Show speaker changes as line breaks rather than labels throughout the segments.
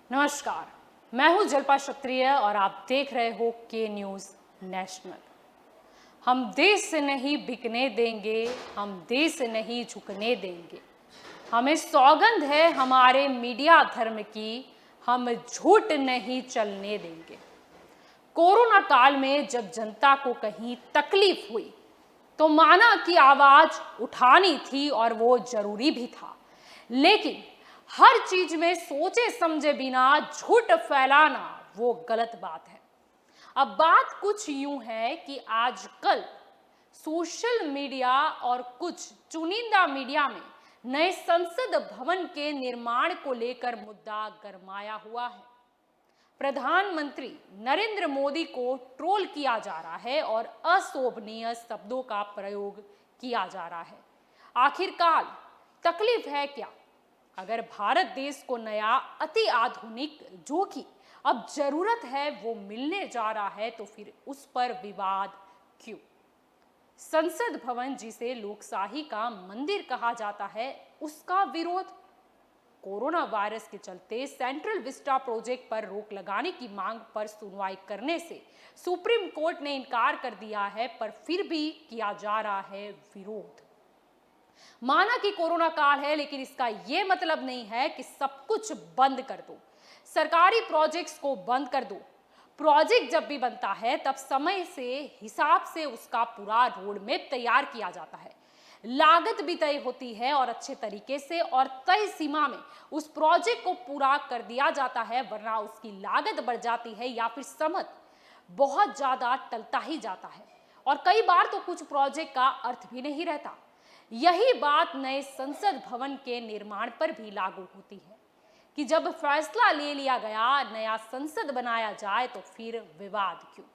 नमस्कार, मैं हूं जल्पा क्षत्रिय और आप देख रहे हो के न्यूज़ नेशनल। हम देश से नहीं बिकने देंगे, हम देश से नहीं झुकने देंगे। हमें सौगंध है हमारे मीडिया धर्म की, हम झूठ नहीं चलने देंगे। कोरोना काल में जब जनता को कहीं तकलीफ हुई तो माना कि आवाज उठानी थी और वो जरूरी भी था, लेकिन हर चीज में सोचे समझे बिना झूठ फैलाना वो गलत बात है। अब बात कुछ यूं है कि आजकल सोशल मीडिया और कुछ चुनिंदा मीडिया में नए संसद भवन के निर्माण को लेकर मुद्दा गरमाया हुआ है। प्रधानमंत्री नरेंद्र मोदी को ट्रोल किया जा रहा है और अशोभनीय शब्दों का प्रयोग किया जा रहा है। आखिरकार तकलीफ है क्या? अगर भारत देश को नया अति आधुनिक जो कि अब जरूरत है वो मिलने जा रहा है तो फिर उस पर विवाद क्यों? संसद भवन जिसे लोकशाही का मंदिर कहा जाता है, उसका विरोध। कोरोना वायरस के चलते सेंट्रल विस्टा प्रोजेक्ट पर रोक लगाने की मांग पर सुनवाई करने से सुप्रीम कोर्ट ने इनकार कर दिया है, पर फिर भी किया जा रहा है विरोध। माना कि कोरोना काल है, लेकिन इसका यह मतलब नहीं है कि सब कुछ बंद कर दो, सरकारी प्रोजेक्ट्स को बंद कर दो। प्रोजेक्ट जब भी बनता है तब समय से हिसाब से उसका पूरा रोड मैप तैयार किया जाता है, लागत भी तय होती है और अच्छे तरीके से और तय सीमा में उस प्रोजेक्ट को पूरा कर दिया जाता है, वरना उसकी लागत बढ़ जाती है या फिर समय बहुत ज्यादा टलता ही जाता है और कई बार तो कुछ प्रोजेक्ट का अर्थ भी नहीं रहता। यही बात नए संसद भवन के निर्माण पर भी लागू होती है कि जब फैसला ले लिया गया नया संसद बनाया जाए तो फिर विवाद क्यों?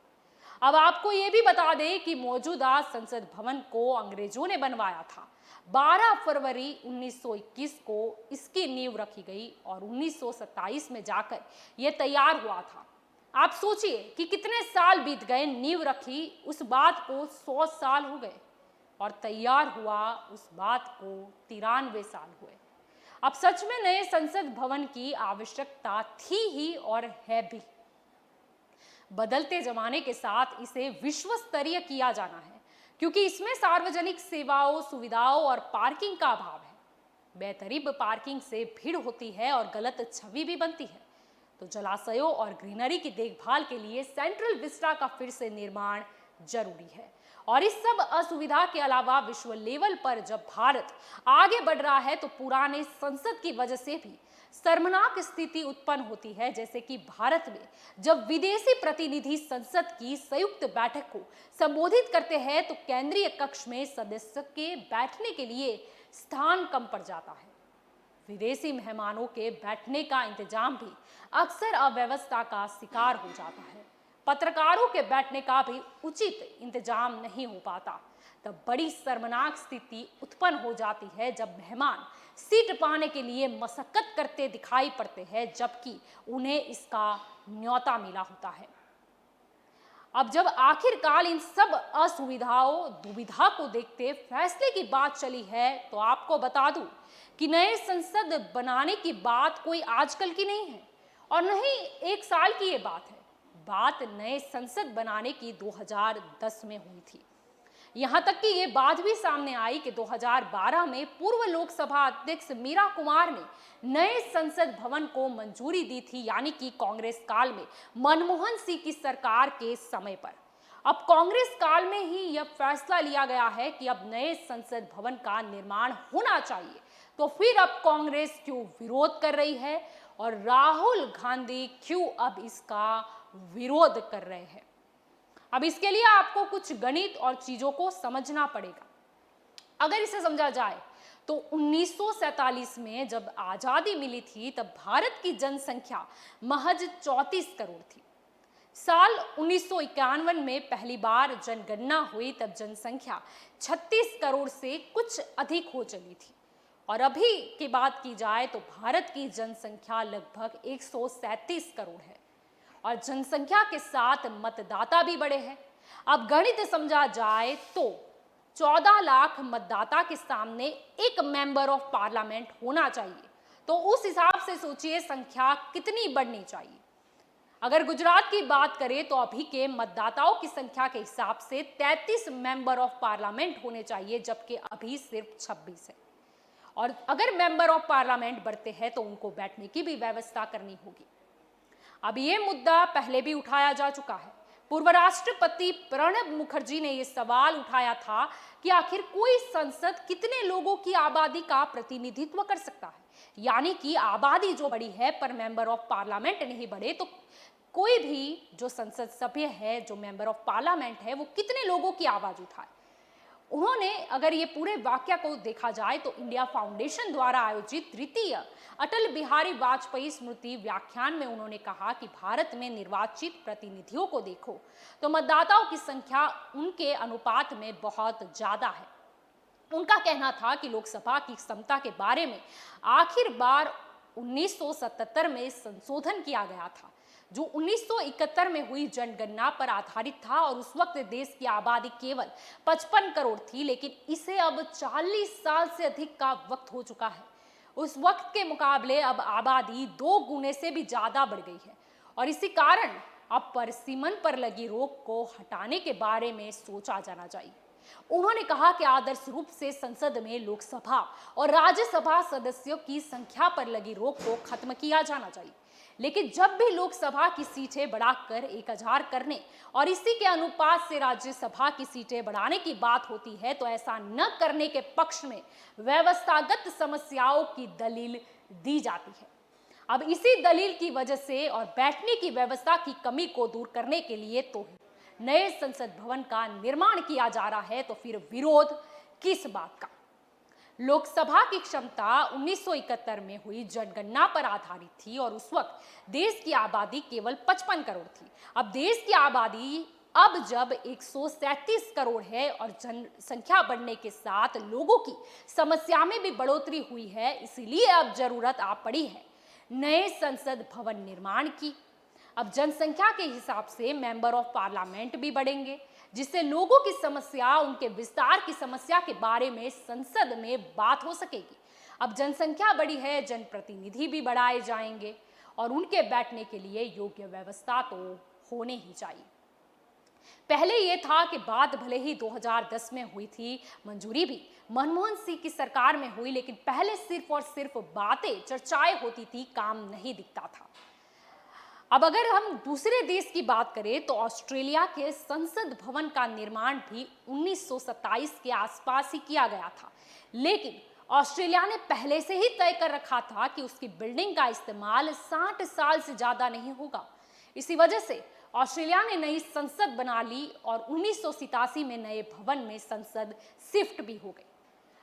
अब आपको यह भी बता दें कि मौजूदा संसद भवन को अंग्रेजों ने बनवाया था। 12 फरवरी 1921 को इसकी नींव रखी गई और 1927 में जाकर यह तैयार हुआ था। आप सोचिए कि कितने साल बीत गए, नींव रखी उस बात को 100 साल हो गए और तैयार हुआ उस बात को 93 साल हुए। अब सच में नए संसद भवन की आवश्यकता थी ही और है भी। बदलते जमाने के साथ इसे विश्व स्तरीय किया जाना है, क्योंकि इसमें सार्वजनिक सेवाओं, सुविधाओं और पार्किंग का अभाव है। बेतरतीब पार्किंग से भीड़ होती है और गलत छवि भी बनती है। तो जलाशयों और ग्रीनरी की देखभाल के लिए सेंट्रल विस्टा का फिर से निर्माण जरूरी है। और इस सब असुविधा के अलावा विश्व लेवल पर जब भारत आगे बढ़ रहा है तो पुराने संसद की वजह से भी शर्मनाक स्थिति उत्पन्न होती है। जैसे कि भारत में जब विदेशी प्रतिनिधि संसद की संयुक्त बैठक को संबोधित करते हैं तो केंद्रीय कक्ष में सदस्य के बैठने के लिए स्थान कम पड़ जाता है। विदेशी मेहमानों के बैठने का इंतजाम भी अक्सर अव्यवस्था का शिकार हो जाता है। पत्रकारों के बैठने का भी उचित इंतजाम नहीं हो पाता। तब बड़ी शर्मनाक स्थिति उत्पन्न हो जाती है जब मेहमान सीट पाने के लिए मशक्कत करते दिखाई पड़ते हैं, जबकि उन्हें इसका न्योता मिला होता है। अब जब आखिरकार इन सब असुविधाओं, दुविधा को देखते फैसले की बात चली है, तो आपको बता दूं कि नए संसद बनाने की बात कोई आजकल की नहीं है और न ही एक साल की ये बात है। बात नए संसद बनाने की 2010 में हुई थी। यहां तक कि ये बात भी सामने आई कि 2012 में पूर्व लोकसभा अध्यक्ष मीरा कुमार ने नए संसद भवन को मंजूरी दी थी, यानी कि कांग्रेस काल में मनमोहन सिंह की सरकार के समय पर। अब कांग्रेस काल में ही यह फैसला लिया गया है कि अब नए संसद भवन का निर्माण होना चाहिए, तो फिर अब कांग्रेस क्यों विरोध कर रही है और राहुल गांधी क्यों अब इसका विरोध कर रहे हैं? अब इसके लिए आपको कुछ गणित और चीजों को समझना पड़ेगा। अगर इसे समझा जाए तो 1947 में जब आजादी मिली थी तब भारत की जनसंख्या महज 34 करोड़ थी। साल 1951 में पहली बार जनगणना हुई तब जनसंख्या 36 करोड़ से कुछ अधिक हो चली थी और अभी की बात की जाए तो भारत की जनसंख्या लगभग 137 करोड़ है और जनसंख्या के साथ मतदाता भी बढ़े हैं। अब गणित समझा जाए तो 14 लाख मतदाता के सामने एक मेंबर ऑफ पार्लियामेंट होना चाहिए, तो उस हिसाब से सोचिए संख्या कितनी बढ़नी चाहिए। अगर गुजरात की बात करें तो अभी के मतदाताओं की संख्या के हिसाब से 33 मेंबर ऑफ पार्लियामेंट होने चाहिए, जबकि अभी सिर्फ 26 है। और अगर मेंबर ऑफ पार्लियामेंट बढ़ते हैं तो उनको बैठने की भी व्यवस्था करनी होगी। अब ये मुद्दा पहले भी उठाया जा चुका है। पूर्व राष्ट्रपति प्रणब मुखर्जी ने यह सवाल उठाया था कि आखिर कोई संसद कितने लोगों की आबादी का प्रतिनिधित्व कर सकता है, यानी कि आबादी जो बड़ी है पर मेंबर ऑफ पार्लियामेंट नहीं बढ़े, तो कोई भी जो संसद सभ्य है, जो मेंबर ऑफ पार्लियामेंट है, वो कितने लोगों की आवाज उठाए। उन्होंने, अगर ये पूरे वाक्य को देखा जाए तो इंडिया फाउंडेशन द्वारा आयोजित तृतीय अटल बिहारी वाजपेयी स्मृति व्याख्यान में उन्होंने कहा कि भारत में निर्वाचित प्रतिनिधियों को देखो तो मतदाताओं की संख्या उनके अनुपात में बहुत ज्यादा है। उनका कहना था कि लोकसभा की क्षमता के बारे में आखिर बार 1977 में संशोधन किया गया था, जो 1971 में हुई जनगणना पर आधारित था, और उस वक्त देश की आबादी केवल 55 करोड़ थी, लेकिन इसे अब 40 साल से अधिक का वक्त हो चुका है। उस वक्त के मुकाबले अब आबादी 2 गुने से भी ज्यादा बढ़ गई है, और इसी कारण अब परिसीमन पर लगी रोक को हटाने के बारे में सोचा जाना चाहिए। उन्होंने कहा कि आदर्श रूप से संसद में लोकसभा और राज्यसभा सदस्यों की संख्या पर लगी रोक को खत्म किया जाना चाहिए, लेकिन जब भी लोकसभा की सीटें बढ़ाकर 1000 करने और इसी के अनुपात से राज्यसभा की सीटें बढ़ाने की बात होती है, तो ऐसा न करने के पक्ष में व्यवस्थागत समस्याओं की दलील दी जाती है। अब इसी दलील की वजह से और बैठने की व्यवस्था की कमी को दूर करने के लिए तो नए संसद भवन का निर्माण किया जा रहा है, तो फिर विरोध किस बात का। लोकसभा की क्षमता 1971 में हुई जनगणना पर आधारित थी, और उस वक्त देश की आबादी केवल 55 करोड़ थी। अब देश की आबादी अब जब 137 करोड़ है और जनसंख्या बढ़ने के साथ लोगों की समस्या में भी बढ़ोतरी हुई है, इसीलिए अब जरूरत आ पड़ी है नए संसद भवन निर्माण की। अब जनसंख्या के हिसाब से मेंबर ऑफ पार्लियामेंट भी बढ़ेंगे, जिससे लोगों की समस्या, उनके विस्तार की समस्या के बारे में संसद में बात हो सकेगी। अब जनसंख्या बढ़ी है, जनप्रतिनिधि भी बढ़ाए जाएंगे, और उनके बैठने के लिए योग्य व्यवस्था तो होनी ही चाहिए। पहले ये था कि बात भले ही 2010 में हुई थी, मंजूरी भी मनमोहन सिंह की सरकार में हुई, लेकिन पहले सिर्फ और सिर्फ बातें, चर्चाएं होती थी, काम नहीं दिखता था। अब अगर हम दूसरे देश की बात करें तो ऑस्ट्रेलिया के संसद भवन का निर्माण भी 1927 के आसपास ही किया गया था, लेकिन ऑस्ट्रेलिया ने पहले से ही तय कर रखा था कि उसकी बिल्डिंग का इस्तेमाल 60 साल से ज्यादा नहीं होगा। इसी वजह से ऑस्ट्रेलिया ने नई संसद बना ली और 1987 में नए भवन में संसद शिफ्ट भी हो गई।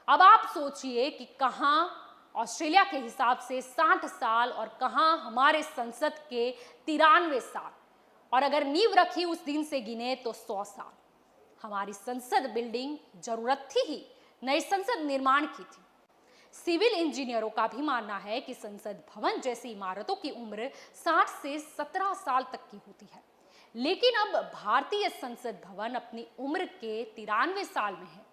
अब आप सोचिए कि कहां ऑस्ट्रेलिया के हिसाब से 60 साल और कहां हमारे संसद के 93 साल, और अगर नींव रखी उस दिन से गिने तो 100 साल। हमारी संसद बिल्डिंग जरूरत थी ही नई संसद निर्माण की थी। सिविल इंजीनियरों का भी मानना है कि संसद भवन जैसी इमारतों की उम्र 60 से 17 साल तक की होती है, लेकिन अब भारतीय संसद भवन अपनी उम्र के 93 साल में है।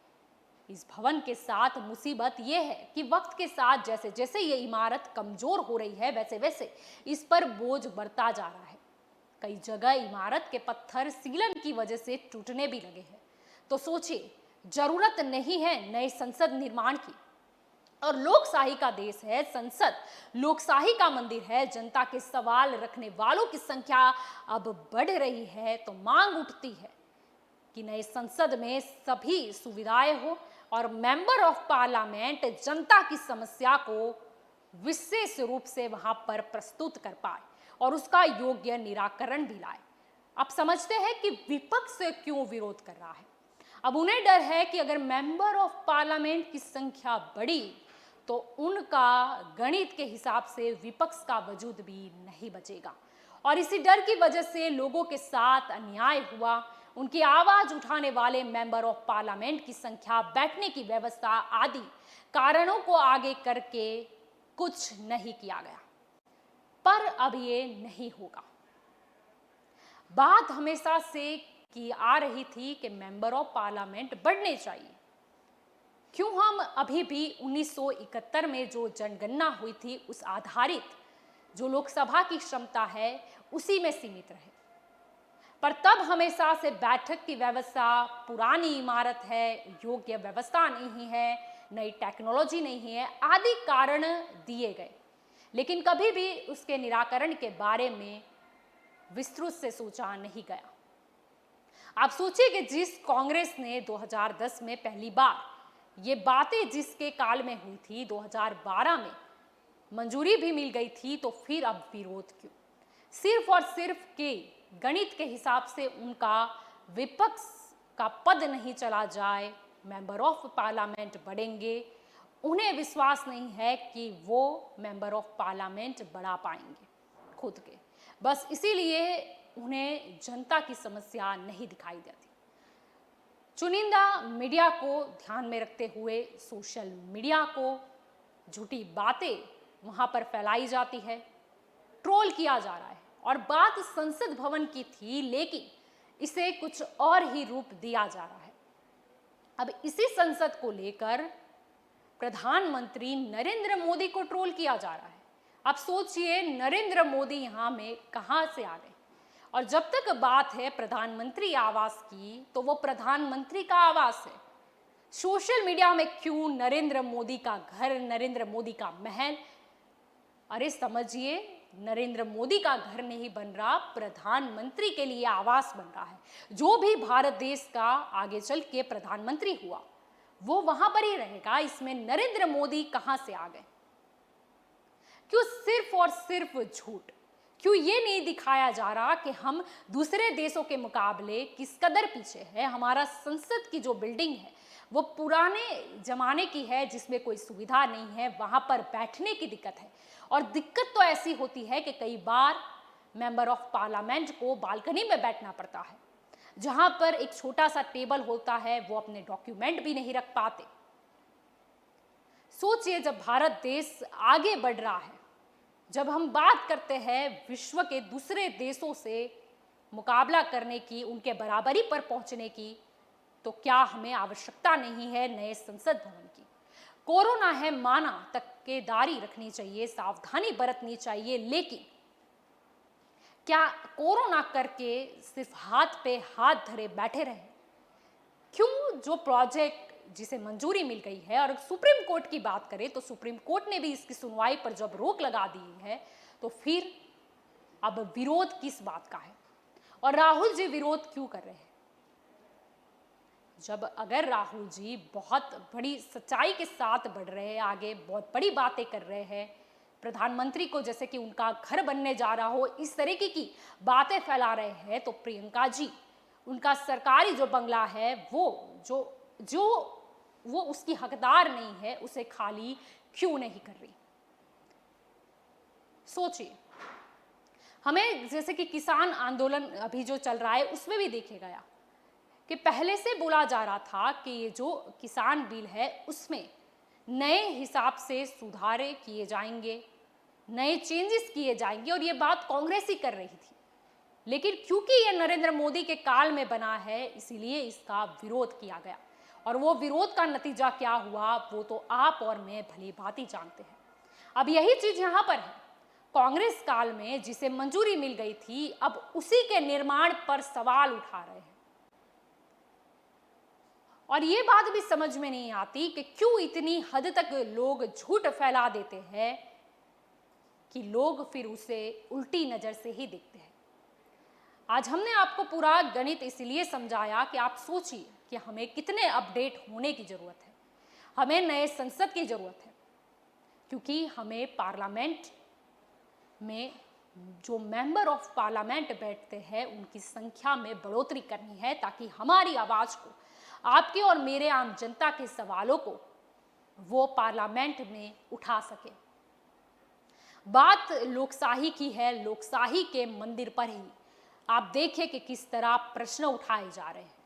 इस भवन के साथ मुसीबत यह है कि वक्त के साथ जैसे जैसे ये इमारत कमजोर हो रही है, वैसे वैसे इस पर बोझ बढ़ता जा रहा है। कई जगह इमारत के पत्थर सीलन की वजह से टूटने भी लगे हैं। तो सोचिए, जरूरत नहीं है नए संसद निर्माण की, और लोकशाही का देश है संसद, लोकशाही का मंदिर है। जनता के सवाल रखने वालों की संख्या अब बढ़ रही है, तो मांग उठती है कि नए संसद में सभी सुविधाएं हो और मेंबर ऑफ पार्लियामेंट जनता की समस्या को विशेष रूप से वहां पर प्रस्तुत कर पाए और उसका योग्य निराकरण भी लाए। आप समझते हैं कि विपक्ष क्यों विरोध कर रहा है। अब उन्हें डर है कि अगर मेंबर ऑफ पार्लियामेंट की संख्या बढ़ी तो उनका गणित के हिसाब से विपक्ष का वजूद भी नहीं बचेगा, और इसी डर की वजह से लोगों के साथ अन्याय हुआ। उनकी आवाज उठाने वाले मेंबर ऑफ पार्लियामेंट की संख्या, बैठने की व्यवस्था आदि कारणों को आगे करके कुछ नहीं किया गया, पर अब ये नहीं होगा। बात हमेशा से की आ रही थी कि मेंबर ऑफ पार्लियामेंट बढ़ने चाहिए, क्यों हम अभी भी 1971 में जो जनगणना हुई थी उस आधारित जो लोकसभा की क्षमता है उसी में सीमित रहे। पर तब हमेशा से बैठक की व्यवस्था, पुरानी इमारत है, योग्य व्यवस्था नहीं है, नई टेक्नोलॉजी नहीं है आदि कारण दिए गए, लेकिन कभी भी उसके निराकरण के बारे में विस्तृत से सोचा नहीं गया। आप सोचिए कि जिस कांग्रेस ने 2010 में पहली बार ये बातें जिसके काल में हुई थी 2012 में मंजूरी भी मिल गई थी, तो फिर अब विरोध क्यों? सिर्फ और सिर्फ के गणित के हिसाब से उनका विपक्ष का पद नहीं चला जाए, मेंबर ऑफ पार्लियामेंट बढ़ेंगे, उन्हें विश्वास नहीं है कि वो मेंबर ऑफ पार्लियामेंट बढ़ा पाएंगे खुद के, बस इसीलिए उन्हें जनता की समस्या नहीं दिखाई देती। चुनिंदा मीडिया को ध्यान में रखते हुए सोशल मीडिया को झूठी बातें वहां पर फैलाई जाती है, ट्रोल किया जा रहा है, और बात संसद भवन की थी लेकिन इसे कुछ और ही रूप दिया जा रहा है। अब इसी संसद को लेकर प्रधानमंत्री नरेंद्र मोदी को ट्रोल किया जा रहा है। अब सोचिए नरेंद्र मोदी यहाँ में कहाँ से आ गए? और जब तक बात है प्रधानमंत्री आवास की, तो वो प्रधानमंत्री का आवास है। सोशल मीडिया में क्यों नरेंद्र मोदी का घर, नरेंद्र मोदी का महल? अरे समझिए, नरेंद्र मोदी का घर नहीं बन रहा, प्रधानमंत्री के लिए आवास बन रहा है। जो भी भारत देश का आगे चल के प्रधानमंत्री हुआ वो वहां पर ही रहेगा। इसमें नरेंद्र मोदी कहां से आ गए? क्यों सिर्फ और सिर्फ झूठ? क्यों ये नहीं दिखाया जा रहा कि हम दूसरे देशों के मुकाबले किस कदर पीछे है? हमारा संसद की जो बिल्डिंग है वो पुराने जमाने की है, जिसमें कोई सुविधा नहीं है, वहां पर बैठने की दिक्कत है। और दिक्कत तो ऐसी होती है कि कई बार मेंबर ऑफ पार्लियामेंट को बालकनी में बैठना पड़ता है, जहां पर एक छोटा सा टेबल होता है, वो अपने डॉक्यूमेंट भी नहीं रख पाते। सोचिए, जब भारत देश आगे बढ़ रहा है, जब हम बात करते हैं विश्व के दूसरे देशों से मुकाबला करने की, उनके बराबरी पर पहुंचने की, तो क्या हमें आवश्यकता नहीं है नए संसद भवन की? कोरोना है माना, तकेदारी रखनी चाहिए, सावधानी बरतनी चाहिए, लेकिन क्या कोरोना करके सिर्फ हाथ पे हाथ धरे बैठे रहे? क्यों जो प्रोजेक्ट जिसे मंजूरी मिल गई है, और सुप्रीम कोर्ट की बात करें तो सुप्रीम कोर्ट ने भी इसकी सुनवाई पर जब रोक लगा दी है, तो फिर अब विरोध किस बात का है? और राहुल जी विरोध क्यों कर रहे हैं? जब अगर राहुल जी बहुत बड़ी सच्चाई के साथ बढ़ रहे हैं आगे, बहुत बड़ी बातें कर रहे हैं, प्रधानमंत्री को जैसे कि उनका घर बनने जा रहा हो इस तरीके की बातें फैला रहे हैं, तो प्रियंका जी उनका सरकारी जो बंगला है वो उसकी हकदार नहीं है, उसे खाली क्यों नहीं कर रही? सोचिए, हमें जैसे कि किसान आंदोलन अभी जो चल रहा है उसमें भी देखे गया कि पहले से बोला जा रहा था कि ये जो किसान बिल है उसमें नए हिसाब से सुधारे किए जाएंगे, नए चेंजेस किए जाएंगे, और ये बात कांग्रेस ही कर रही थी। लेकिन क्योंकि ये नरेंद्र मोदी के काल में बना है, इसीलिए इसका विरोध किया गया, और वो विरोध का नतीजा क्या हुआ वो तो आप और मैं भली भांति जानते हैं। अब यही चीज यहाँ पर है, कांग्रेस काल में जिसे मंजूरी मिल गई थी, अब उसी के निर्माण पर सवाल उठा रहे हैं। और ये बात भी समझ में नहीं आती कि क्यों इतनी हद तक लोग झूठ फैला देते हैं कि लोग फिर उसे उल्टी नजर से ही देखते हैं। आज हमने आपको पूरा गणित इसलिए समझाया कि आप सोचिए कि हमें कितने अपडेट होने की जरूरत है। हमें नए संसद की जरूरत है, क्योंकि हमें पार्लियामेंट में जो मेंबर ऑफ पार्लियामेंट बैठते हैं उनकी संख्या में बढ़ोतरी करनी है, ताकि हमारी आवाज को, आपके और मेरे आम जनता के सवालों को वो पार्लियामेंट में उठा सके। बात लोकशाही की है, लोकशाही के मंदिर पर ही आप देखिए कि किस तरह प्रश्न उठाए जा रहे हैं।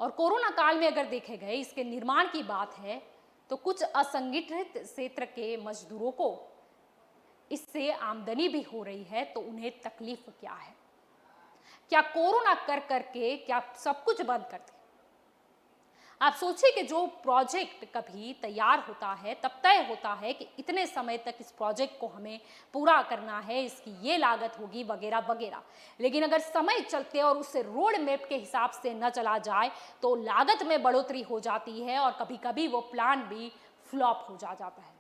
और कोरोना काल में अगर देखे गए इसके निर्माण की बात है, तो कुछ असंगठित क्षेत्र के मजदूरों को इससे आमदनी भी हो रही है, तो उन्हें तकलीफ क्या है? क्या कोरोना कर करके क्या सब कुछ बंद कर दे? आप सोचिए कि जो प्रोजेक्ट कभी तैयार होता है तब तय होता है कि इतने समय तक इस प्रोजेक्ट को हमें पूरा करना है, इसकी ये लागत होगी वगैरह वगैरह। लेकिन अगर समय चलते और उससे रोड मैप के हिसाब से न चला जाए तो लागत में बढ़ोतरी हो जाती है और कभी कभी वो प्लान भी फ्लॉप हो जाता है।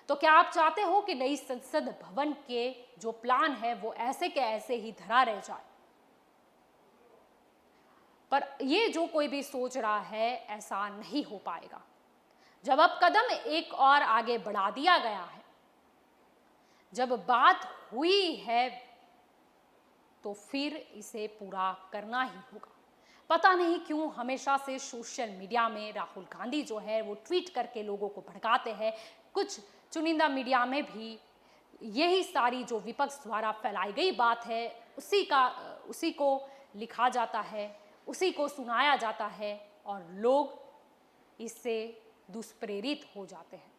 तो क्या आप चाहते हो कि नई संसद भवन के जो प्लान है वो ऐसे के ऐसे ही धरा रह जाए? पर ये जो कोई भी सोच रहा है ऐसा नहीं हो पाएगा। जब अब कदम एक और आगे बढ़ा दिया गया है, जब बात हुई है, तो फिर इसे पूरा करना ही होगा। पता नहीं क्यों हमेशा से सोशल मीडिया में राहुल गांधी जो है वो ट्वीट करके लोगों को भड़काते हैं। कुछ चुनिंदा मीडिया में भी यही सारी जो विपक्ष द्वारा फैलाई गई बात है उसी को लिखा जाता है, उसी को सुनाया जाता है और लोग इससे दुष्प्रेरित हो जाते हैं।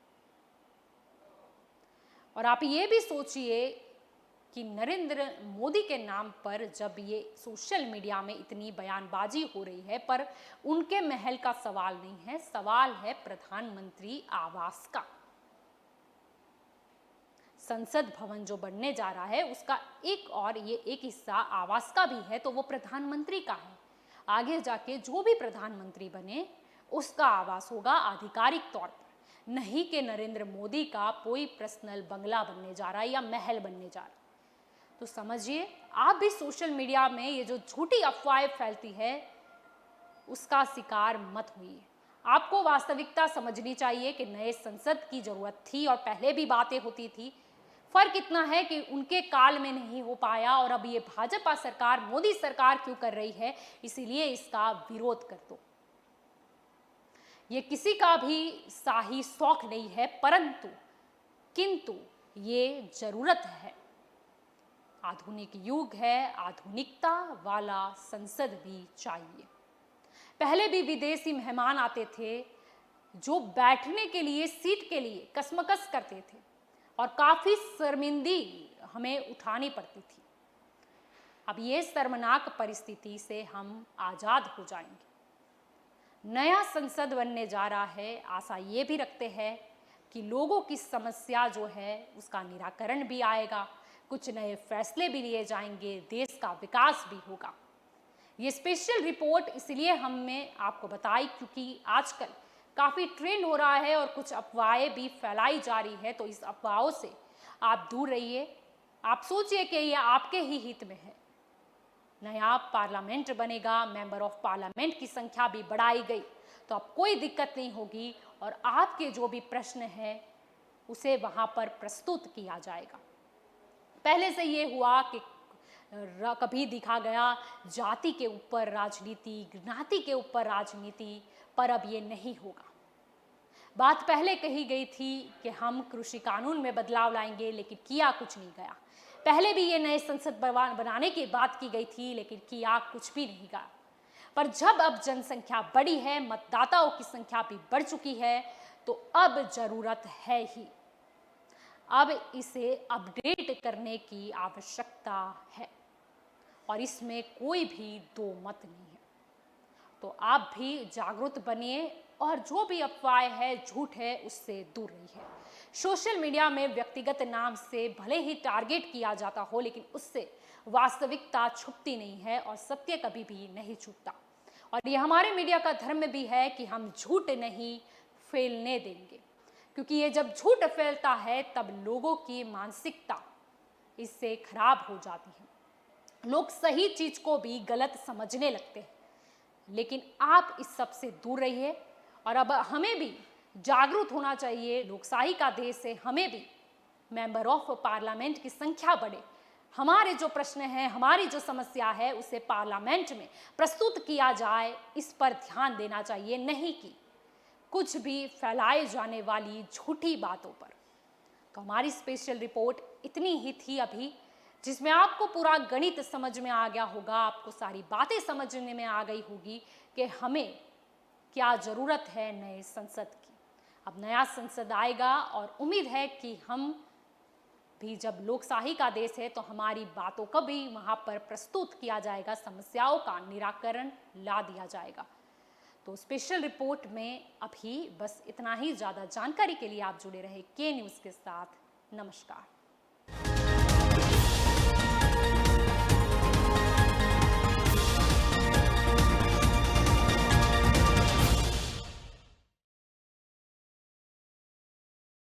और आप ये भी सोचिए कि नरेंद्र मोदी के नाम पर जब ये सोशल मीडिया में इतनी बयानबाजी हो रही है, पर उनके महल का सवाल नहीं है, सवाल है प्रधानमंत्री आवास का। संसद भवन जो बनने जा रहा है उसका एक हिस्सा आवास का भी है, तो वो प्रधानमंत्री का है। आगे जाके जो भी प्रधानमंत्री बने उसका आवास होगा आधिकारिक तौर पर, नहीं कि नरेंद्र मोदी का कोई पर्सनल बंगला बनने जा रहा है या महल बनने जा रहा है। तो समझिए, आप भी सोशल मीडिया में ये जो झूठी अफवाहें फैलती है उसका शिकार मत होइए। आपको वास्तविकता समझनी चाहिए कि नए संसद की जरूरत थी और पहले भी बातें होती थी। फर्क इतना है कि उनके काल में नहीं हो पाया और अब ये भाजपा सरकार, मोदी सरकार क्यों कर रही है, इसीलिए इसका विरोध कर दो। ये किसी का भी शाही शौक नहीं है, किंतु ये जरूरत है। आधुनिक युग है, आधुनिकता वाला संसद भी चाहिए। पहले भी विदेशी मेहमान आते थे जो बैठने के लिए, सीट के लिए कसमकस करते थे और काफी शर्मिंदी हमें उठानी पड़ती थी। अब ये शर्मनाक परिस्थिति से हम आजाद हो जाएंगे। नया संसद बनने जा रहा है, आशा ये भी रखते हैं कि लोगों की समस्या जो है उसका निराकरण भी आएगा, कुछ नए फैसले भी लिए जाएंगे, देश का विकास भी होगा। ये स्पेशल रिपोर्ट इसलिए हमने आपको बताई क्योंकि आजकल काफ़ी ट्रेंड हो रहा है और कुछ अफवाहें भी फैलाई जा रही है, तो इस अफवाहों से आप दूर रहिए। आप सोचिए कि ये आपके ही हित में है। नया पार्लियामेंट बनेगा, मेंबर ऑफ पार्लियामेंट की संख्या भी बढ़ाई गई, तो अब कोई दिक्कत नहीं होगी और आपके जो भी प्रश्न है उसे वहाँ पर प्रस्तुत किया जाएगा। पहले से ये हुआ कि कभी दिखा गया जाति के ऊपर राजनीति, ज्ञाति के ऊपर राजनीति, पर अब ये नहीं होगा। बात पहले कही गई थी कि हम कृषि कानून में बदलाव लाएंगे, लेकिन किया कुछ नहीं गया। पहले भी ये नए संसद भवन बनाने की बात की गई थी, लेकिन किया कुछ भी नहीं गया। पर जब अब जनसंख्या बढ़ी है, मतदाताओं की संख्या भी बढ़ चुकी है, तो अब जरूरत है ही, अब इसे अपडेट करने की आवश्यकता है और इसमें कोई भी दो मत नहीं है। तो आप भी जागरूक बनिए और जो भी अफवाह है, झूठ है, उससे दूर रहिए। सोशल मीडिया में व्यक्तिगत नाम से भले ही टारगेट किया जाता हो, लेकिन उससे वास्तविकता छुपती नहीं है और सत्य कभी भी नहीं छुपता। और ये हमारे मीडिया का धर्म भी है कि हम झूठ नहीं फैलने देंगे, क्योंकि ये जब झूठ फैलता है तब लोगों की मानसिकता इससे खराब हो जाती है। लोग सही चीज को भी गलत समझने लगते हैं। लेकिन आप इस सब से दूर रहिए और अब हमें भी जागरूक होना चाहिए। लोकशाही का देश है, हमें भी मेंबर ऑफ पार्लियामेंट की संख्या बढ़े, हमारे जो प्रश्न हैं, हमारी जो समस्या है उसे पार्लियामेंट में प्रस्तुत किया जाए, इस पर ध्यान देना चाहिए, नहीं कि कुछ भी फैलाए जाने वाली झूठी बातों पर। तो हमारी स्पेशल रिपोर्ट इतनी ही थी अभी, जिसमें आपको पूरा गणित समझ में आ गया होगा, आपको सारी बातें समझने में आ गई होगी कि हमें क्या ज़रूरत है नए संसद की। अब नया संसद आएगा और उम्मीद है कि हम भी, जब लोकशाही का देश है तो हमारी बातों को भी वहाँ पर प्रस्तुत किया जाएगा, समस्याओं का निराकरण ला दिया जाएगा। तो स्पेशल रिपोर्ट में अभी बस इतना ही। ज़्यादा जानकारी के लिए आप जुड़े रहे के न्यूज़ के साथ। नमस्कार।